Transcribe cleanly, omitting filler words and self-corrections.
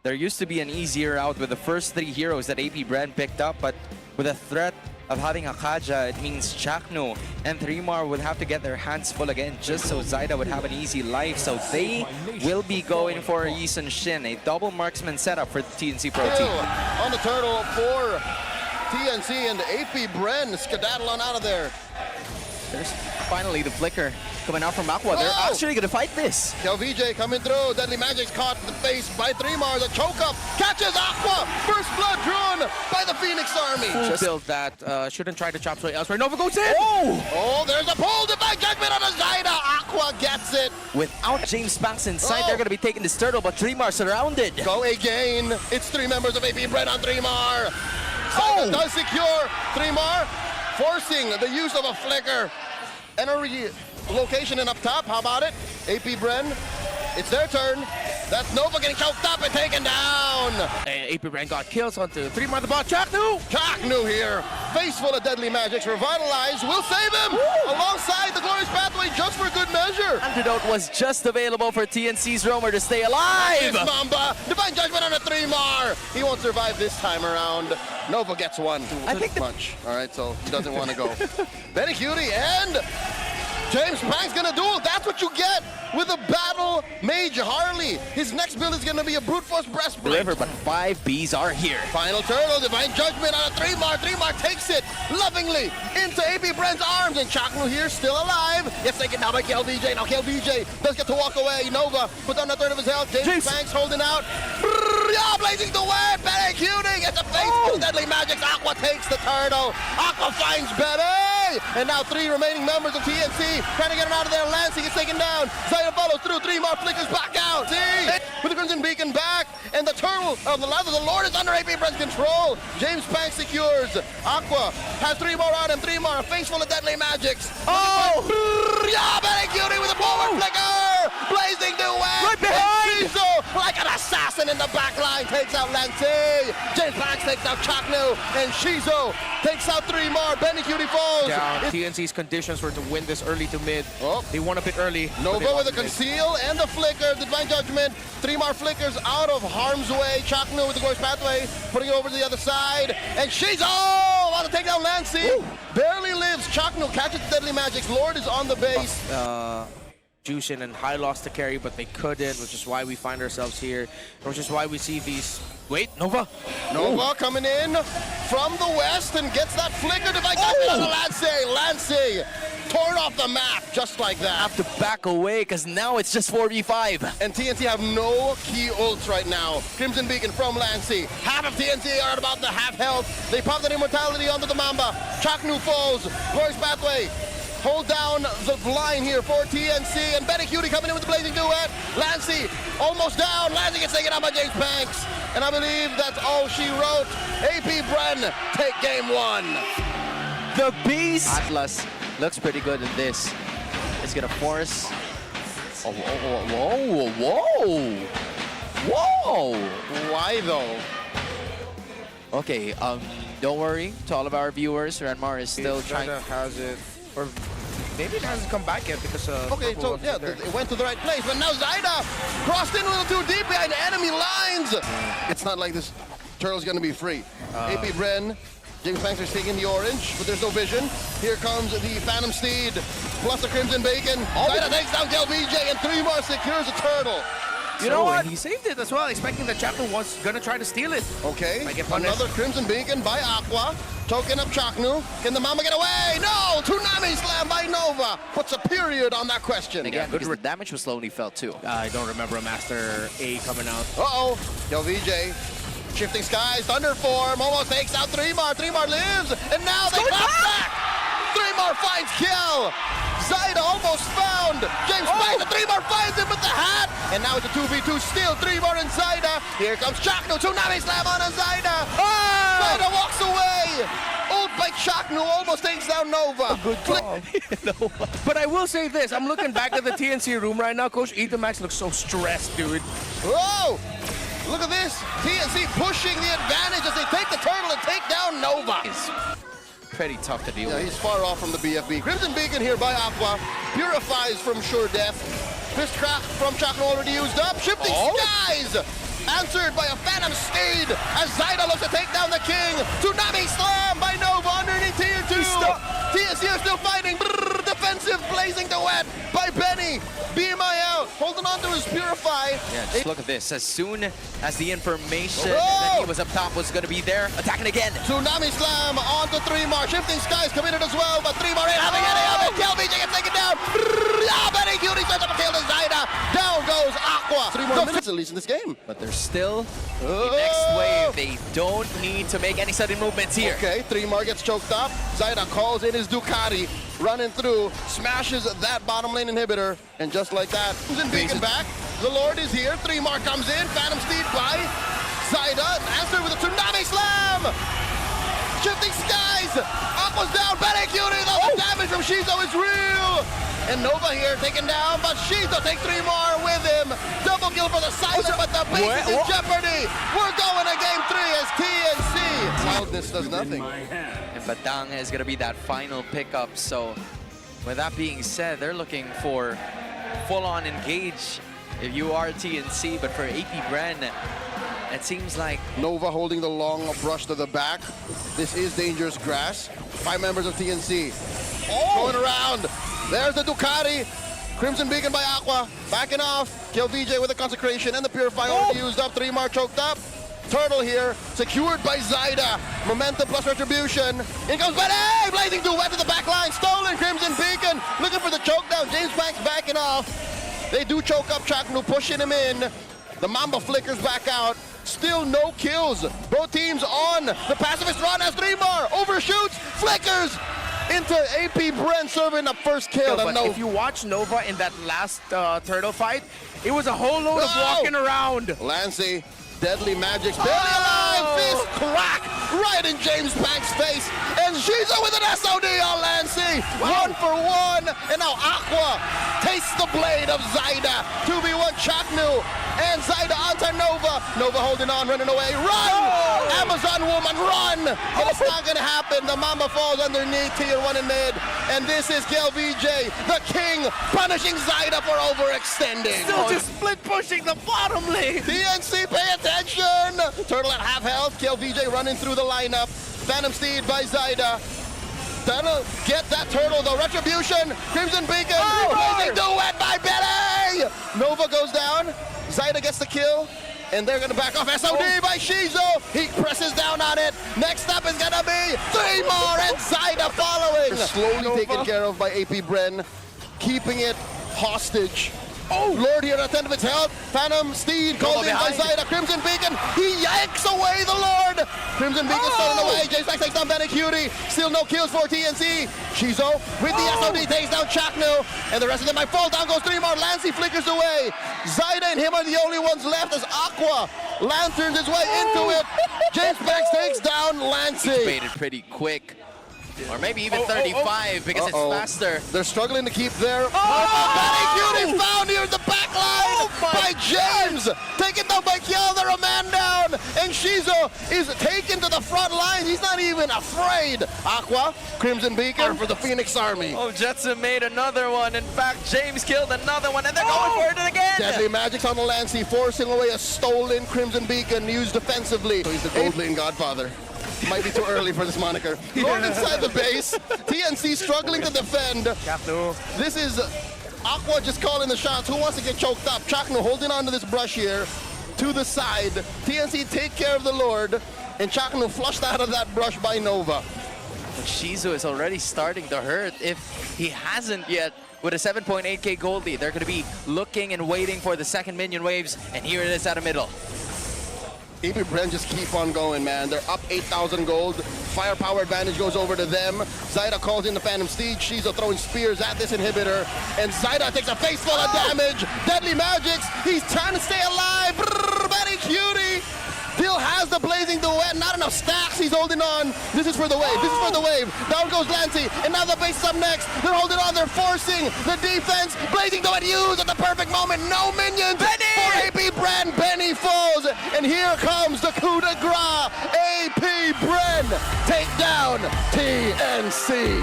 There used to be an easier route with the first 3 heroes that APBR picked up, but with a threat of having Akaja, it means Chakno and 3mar would have to get their hands full again just so Zaida would have an easy life. So they will be going for a Yisun Shin, a double marksman setup for the TNC Pro team. On the turtle for TNC and APBR skedaddle on out of there. There's finally the flicker coming out from Aqua. They're actually going to fight this. VJ coming through. Deadly Magic's caught in the face by 3mar. The choke up catches Aqua. First blood drawn by the Phoenix Army. Just build that. Shouldn't try to chop sway elsewhere. Nova goes in. Oh, there's a pull. Divine Judgment on a Zaida. Aqua gets it. Without James Banks inside, they're going to be taking this turtle, but 3mar surrounded. Go again. It's 3 members of APBR on 3mar. Zaida does secure 3mar, forcing the use of a flicker. And a location in up top. How about it? APBR. It's their turn. That's Nova getting choked up and taken down. And APBR got kills onto 3mar the ball. Chaknu! Chaknu here. Face full of Deadly Magics. Revitalize will save him alongside the Glorious Pathway just for good measure. Antidote was just available for TNC's Roamer to stay alive. It's Mamba. Divine Judgment on a 3mar. He won't survive this time around. Nova gets one. I think much. All right, so he doesn't want to go. Benny Cutie and James Banks gonna duel. That's what you get with a battle Mage Harley. His next build is gonna be a brute force breastplate. Deliver, but 5 Bs are here. Final turtle, Divine Judgment on a 3mar. 3mar takes it lovingly into APBR's arms, and Chaknu here still alive. Yes, they can now by KLVJ. Now KLVJ does get to walk away. Nova puts on a third of his health. James Banks holding out. Blazing the way. Benny Cutie gets a face full of Deadly Magics. Aqua takes the turtle. Aqua finds Benny. And now 3 remaining members of TNC trying to get him out of there. Lancey gets taken down. Zaida follows through. 3mar flickers back out. See? With the Crimson Beacon back. And the turtle of the Lather of the Lord is under APBR's control. James Banks secures. Aqua has 3mar on him. 3mar, a face full of Deadly Magics. Yeah, Benny Cutie with a forward flicker. Blazing the way. Right behind. Shizo, like an assassin in the back line, takes out Lancey. James Banks takes out Chaknu. And Shizo takes out 3mar. Benny Cutie falls. Down. TNC's conditions were to win this early to mid. They won a bit early. Nova with a conceal and the flicker. Divine Judgment. 3mar flickers out of harm's way. Chaknu with the Glorious Pathway, putting it over to the other side. And Shizo about to take down Lancey. Barely lives. Chaknu catches the Deadly Magics. Lord is on the base. Jushin and High lost the carry, but they couldn't, which is why we find ourselves here, which is why we see these. Wait, Nova? Nova coming in from the west and gets that flicker. Divine Judgment on Lancey. Lancey torn off the map just like that. Have to back away because now it's just 4v5. And TNC have no key ults right now. Crimson Beacon from Lancey. Half of TNC are at about the half health. They pop that immortality onto the Mamba. Chaknu falls. Glorious Pathway. Hold down the line here for TNC, and Benny Cutie coming in with the blazing duet. Lancey almost down. Lancey gets taken out by James Banks, and I believe that's all she wrote. APBR take game 1. The beast. Atlas looks pretty good in this. It's gonna force. Whoa! Why though? Okay, don't worry. To all of our viewers, Ranmar is still trying. Has it, or maybe it hasn't come back yet because okay, so yeah, it went to the right place, but now Zaida crossed in a little too deep behind enemy lines. It's not like this turtle's gonna be free. APBR, James Banks is taking the orange, but there's no vision. Here comes the Phantom Steed, plus the Crimson Bacon. Zaida takes down KLVJ, and 3mar secures a turtle. You know what? He saved it as well, expecting that Chaknu was gonna try to steal it. Okay, another Crimson Beacon by Aqua. Token up Chaknu. Can the Mama get away? No! Tsunami slam by Nova. Puts a period on that question. Again, because the damage was slowly felt too. I don't remember a Master A coming out. Uh-oh. KLVJ. Shifting Skies, Thunder Form. Almost takes out 3mar. 3mar lives. And now they clap back. 3mar finds kill. Zaida almost found James Banks. 3mar finds him with the hat. And now it's a 2v2 still. 3mar and Zaida. Here comes Chaknu. Tsunami slam on Zaida. Zaida walks away. Ult by Chaknu almost takes down Nova. Good call. But I will say this. I'm looking back at the TNC room right now. Coach Ethermax looks so stressed, dude. Whoa! Look at this. TNC pushing the advantage as they take the turtle and take down Nova. It's pretty tough to deal with. He's far off from the BFB. Crimson Beacon here by Aqua. Purifies from sure death. Fist crack from Chaknu already used up. Shifting Skies. answered by a Phantom Steed as Zaida looks to take down the King. Tsunami Slam by Nova underneath Tier 2. TNC are still fighting. Brrr, defensive blazing duet by Benny. BMI out, holding on to his Purify. Yeah, just look at this. As soon as the information that he was up top was going to be there, attacking again. Tsunami Slam onto 3-Mar. Shifting Skies committed as well, but 3-Mar ain't having any of it. KLBJ gets taken down. Benny Cutie starts up a kill to Zaida. Down goes Aqua. 3 more minutes at least in this game. But there's still the next wave. They don't need to make any sudden movements here. Okay, 3-Mar gets choked up. Zaida calls in his Ducati, running through, smashes that bottom lane inhibitor, and just like that, Crimson Beacon back. The Lord is here. 3-Mar comes in. Phantom Steed by Zaida. Answered with a Tsunami Slam. Shifting Skies. Aqua's down. Benny Cutie. The damage from Shizo is real. And Nova here taken down, but Shizo takes 3-Mar with him. Double kill for the Silent, but the base is in jeopardy. We're going to game 3 as TNC. Wildness does nothing. And Batang is going to be that final pickup. So with that being said, they're looking for full-on engage if you are TNC, but for APBREN, it seems like Nova holding the long brush to the back. This is dangerous grass. 5 members of TNC going around. There's the Ducati. Crimson Beacon by Aqua. Backing off. KLBJ with the Consecration and the Purify already used up. 3-Mar choked up. Turtle here. Secured by Zaida. Momentum plus Retribution. In comes Benny! Blazing duet to the back line. Stolen Crimson Beacon. Looking for the choke down. James Banks backing off. They do choke up Chaknu, pushing him in. The Mamba flickers back out. Still no kills. Both teams on the pacifist run as 3-Mar overshoots, flickers into APBREN serving the first kill. But if you watch Nova in that last turtle fight, it was a whole load of walking around. Lancey, Deadly Magic's barely alive. Fist crack right in James Banks' face. And Shizo with an SOD on Lancey. 1 for 1. And now Aqua tastes the blade of Zaida. 2v1 Chaknu. And Zaida onto Nova. Nova holding on, running away. Run! Amazon woman, run! But it's not gonna happen. The Mamba falls underneath Tier 1 in mid. And this is KLBJ, the king, punishing Zaida for overextending. Still just split pushing the bottom lane. TNC, pay attention! Turtle at half health. KLBJ running through the lineup. Phantom Steed by Zaida. That'll get that turtle though. Retribution, Crimson Beacon, blazing duet by Benny! Nova goes down. Zaida gets the kill, and they're gonna back off. SOD by Shizo. He presses down on it. Next up is gonna be 3-Mar and Zaida following. Slowly taken care of by APBREN, keeping it hostage. Lord here at the end of its health. Phantom Steed called in by Zaida. Crimson Beacon, he yanks away the Lord. Crimson Beacon stolen away. James Banks takes down Benny Cutie. Still no kills for TNC. Shizo with the SOD takes down Chaknu. And the rest of them might fall. Down goes 3-Mar. Lancey flickers away. Zaida and him are the only ones left as Aqua lanterns his way into it. James Banks takes down Lancey. baited pretty quick. Or maybe even 35 because it's faster. They're struggling to keep their... Benny Cutie found here at the back line by James. Taken down by Kiel, they're a man down. And Shizo is taken to the front line. He's not even afraid. Aqua, Crimson Beacon for the Phoenix Army. Oh, Jetson made another one. In fact, James killed another one, and they're going for it again. Deadly Magic's on the Lancey, forcing away a stolen Crimson Beacon used defensively. So he's the gold lane godfather. Might be too early for this moniker. Going inside the base. TNC struggling to defend. This is Aqua just calling the shots. Who wants to get choked up? Chaknu holding on to this brush here to the side. TNC take care of the Lord. And Chaknu flushed out of that brush by Nova. But Shizu is already starting to hurt if he hasn't yet. With a 7.8k gold lead, they're going to be looking and waiting for the second minion waves. And here it is out of middle. APBREN just keep on going, man. They're up 8,000 gold. Firepower advantage goes over to them. Zaida calls in the Phantom Steed. Shizo throwing spears at this inhibitor. And Zaida takes a face full of damage. Deadly Magics. He's trying to stay alive. Brrr, Benny Cutie still has the blazing duet. Not enough stacks. He's holding on. This is for the wave. This is for the wave. Down goes Lancey. And now the base is up next. They're holding on. They're forcing the defense. Blazing duet used at the perfect moment. No minions for APBREN. Benny falls. And here comes the coup de grace. APBREN take down TNC.